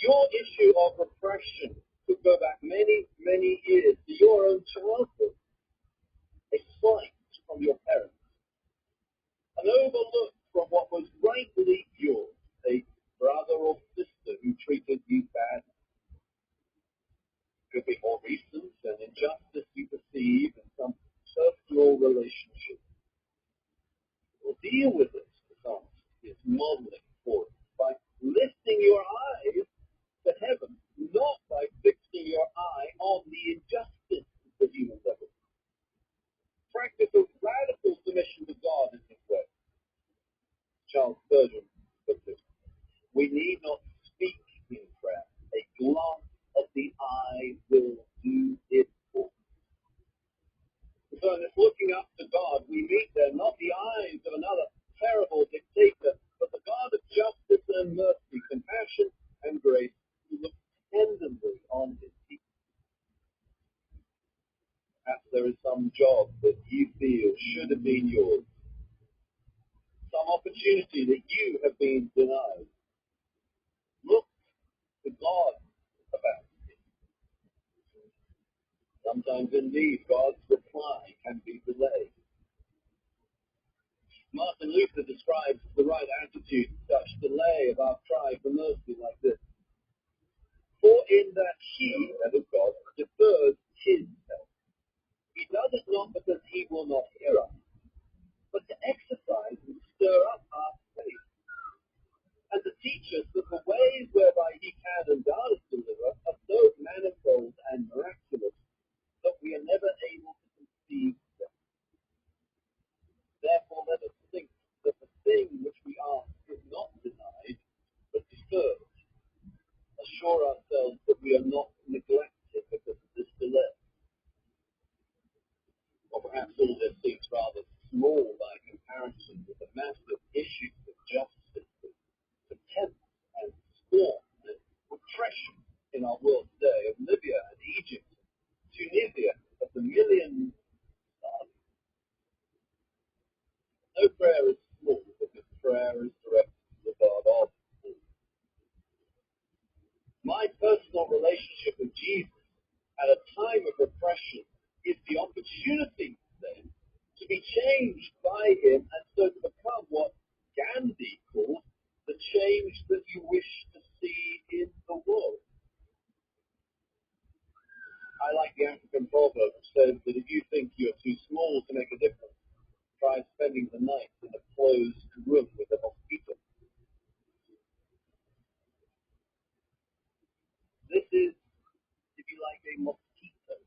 Your issue of repression could go back many, many years to your own childhood. A slight from your parents. An overlook from what was rightly yours. A brother or sister who treated you badly. Could be more recent, an injustice you perceive in some personal relationship. We'll deal with it, the psalmist is modeling for us by lifting your eyes to heaven, not by fixing your eye on the injustice of the human level. Practice a radical submission to God in this way. Charles Spurgeon puts it, we need not speak in prayer. A glance of the eye will do it for us. So in this looking up to God, we meet there not the eyes of another terrible dictator, but the God of justice and mercy, compassion and grace, who looks tenderly on his people. Perhaps there is some job that you feel should have been yours, some opportunity that you have been denied. Look to God about it. Sometimes, indeed, God's reply can be delayed. Martin Luther describes the right attitude to such delay of our cry for mercy like this. For in that he, that is God, defers his help. He does it not because he will not hear us, but to exercise and stir up our faith, and to teach us that the ways whereby he can and does deliver are so manifold and miraculous that we are never able to conceive them. Therefore, let us think that the thing which we ask is not denied, but deferred. Assure ourselves that we are not neglected because of this delay. Or perhaps all this seems rather small by comparison with the massive issues of justice, contempt and scorn and repression in our world today, of Libya and Egypt, Tunisia, of the millions starving. No prayer is small because prayer is directed to the God of all. My personal relationship with Jesus at a time of repression is the opportunity then to be changed by him and so to become what Gandhi called the change that you wish to see in the world. I like the African proverb which says that if you think you're too small to make a difference, try spending the night in a closed room with a mosquito. This is, if you like, a mosquito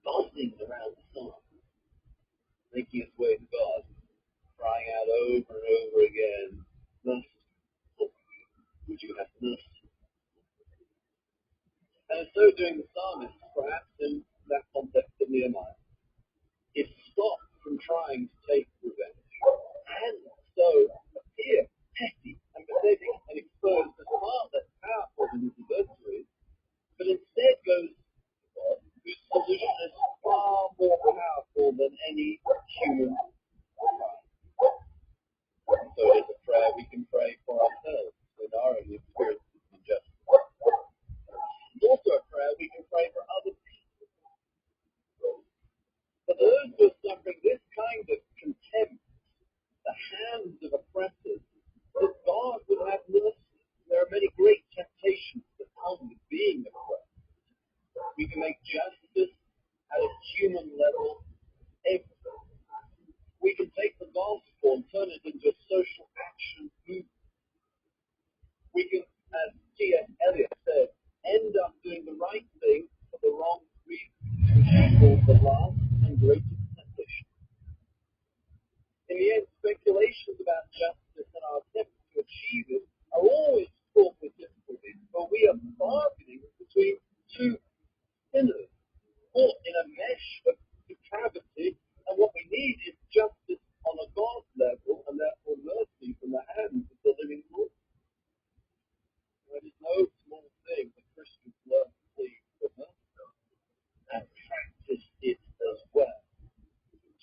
buzzing around the sun, making its way to God, crying out over and over again, mercy, would you have mercy? And in so doing, the psalmist, perhaps in that context of Nehemiah, is stopped from trying to take revenge, and so appear petty and pathetic and exposed as far less powerful than his adversaries, but instead goes to God, whose solution is far more powerful than any human crime. And so it is a prayer we can pray for ourselves in our own experiences of injustice. It's also a prayer we can pray for other people. For those who are suffering this kind of contempt, the hands of oppressors, that God would have mercy. There are many great temptations that come with being oppressed. We can make justice at a human level everywhere. We can take the gospel and turn it into a social action movement. We can, as T.S. Eliot said, end up doing the right thing for the wrong reason, which equals the last and greatest temptation. In the end, speculations about justice and our attempts to achieve it are always fraught with difficulties, for we are bargaining between two sinners, caught in a mesh of depravity, and what we need is justice on a God level, and therefore mercy from the hands of the living Lord. It is no small thing that Christians learn to plead for mercy and practice it as well,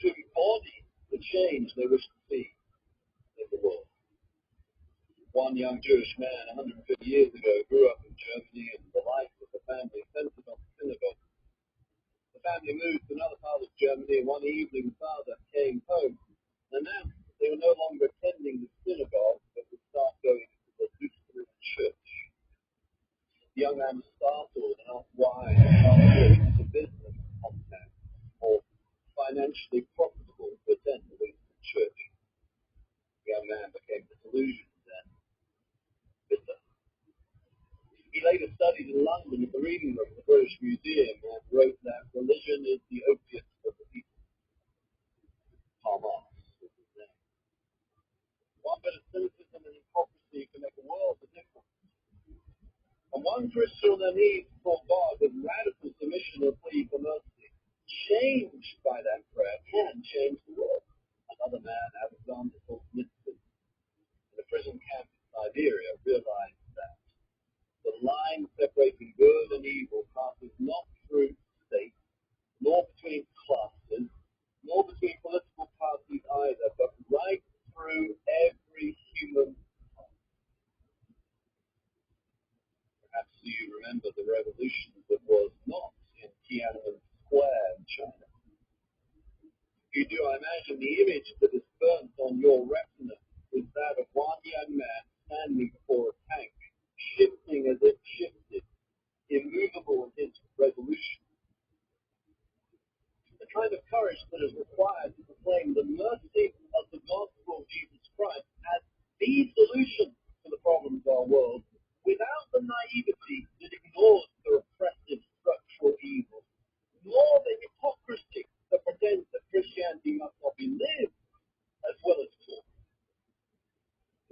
to embody the change they wish to see in the world. One young Jewish man 150 years ago grew up in Germany, and the life of the family centered on the synagogue. The family moved to another part of Germany, and one evening the father came home and announced that they were no longer attending the synagogue, but would start going to the Lutheran church. The young man was startled and asked why. The father said it was a business contact or financially profitable to attend the Lutheran church. The young man became disillusioned and bitter. He later studied in London at the Reading Room of the British Museum and wrote that religion is the opiate of the people. Karl Marx was his name. One bit of cynicism and hypocrisy can make a world of difference. And one Christian on their knees before God with radical submission or plea for mercy, changed by that prayer, can change the world. Another man, Alexander Solzhenitsyn, in a prison camp in Siberia, realized that the line separating good and evil passes not through states, nor between classes, nor between political parties either, but right through every human heart. Perhaps you remember the revolution that was not in Tiananmen Square in China. You do, I imagine the image that is burnt on your retina is that of one young man standing before a tank, shifting as it shifted, immovable in his resolution. The kind of courage that is required to proclaim the mercy of the gospel of Jesus Christ as the solution to the problems of our world, without the naivety that ignores the repressive structural evil, nor the hypocrisy that pretends that Christianity must not be lived as well as taught.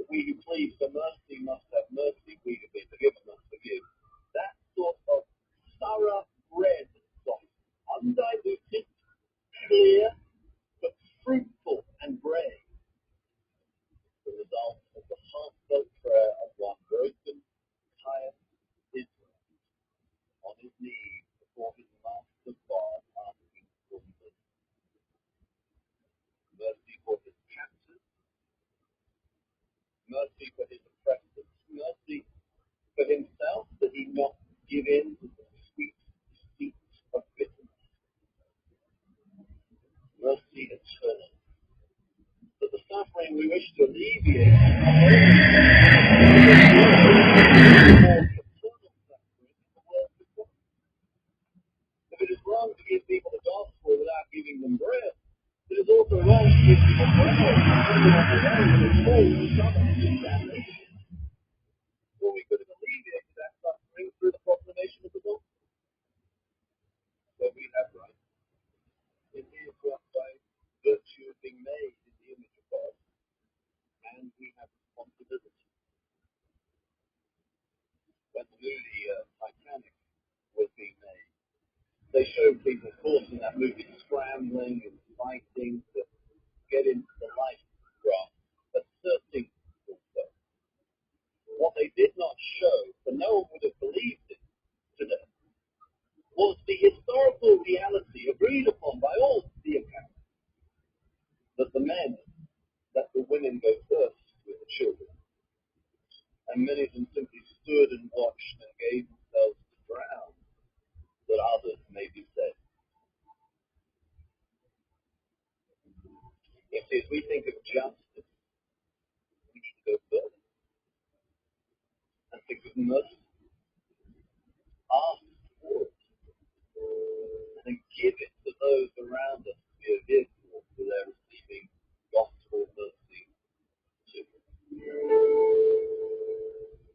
That we who plead for mercy must have mercy, we who be forgiven must forgive. That sort of thoroughbred gospel, undiluted, clear, but fruitful and brave, the result of the heartfelt prayer of one broken, tired Israel on his knees before his master God, asking for mercy. Mercy for his captors, mercy for his oppressors, mercy for himself, that he not give in to the sweet deceit of bitterness. Mercy eternal, that the suffering we wish to alleviate if it is wrong to give people the gospel without giving them bread, it is also wrong to give people bread and damnation. Well, we could have alleviated that suffering through the proclamation of the gospel. But we have right. It is what by virtue of being made in the image of God, and we have responsibility. When the movie Titanic was being made, they showed people, of course, in that movie scrambling and fighting to get into the life raft, asserting themselves. What they did not show, for no one would have believed it today, was the historical reality agreed upon by all the accounts, that the men let the women go first with the children. And many of them simply stood and watched and gave themselves to drown, that others may be saved. You see, as we think of justice, we need to go further and think of mercy. Ask for it, and then give it to those around us to be a vehicle for their receiving gospel mercy too.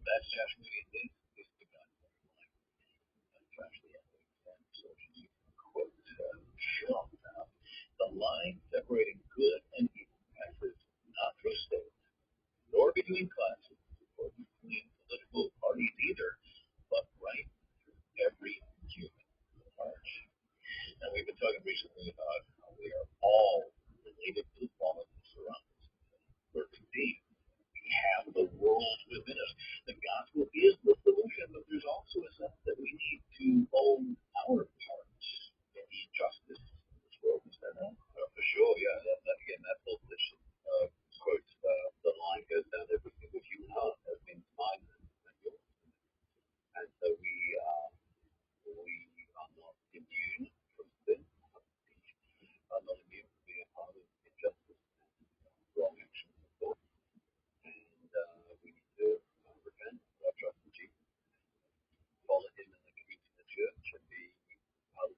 That's Josh Moody. This is the guy. That's actually so she quote shocked out. The line separating good and evil passes not through states, nor between classes, or between political parties either, but right through every human heart. And we've been talking recently about how we are all related to the fallen that surrounds us. Perfect being. We have the world within us. The gospel is the solution, but there's also a sense that we need to own our part in the injustice in this world. Is that right? For sure, yeah. Again, that whole position quotes the line goes down every single human heart. and so we are not immune.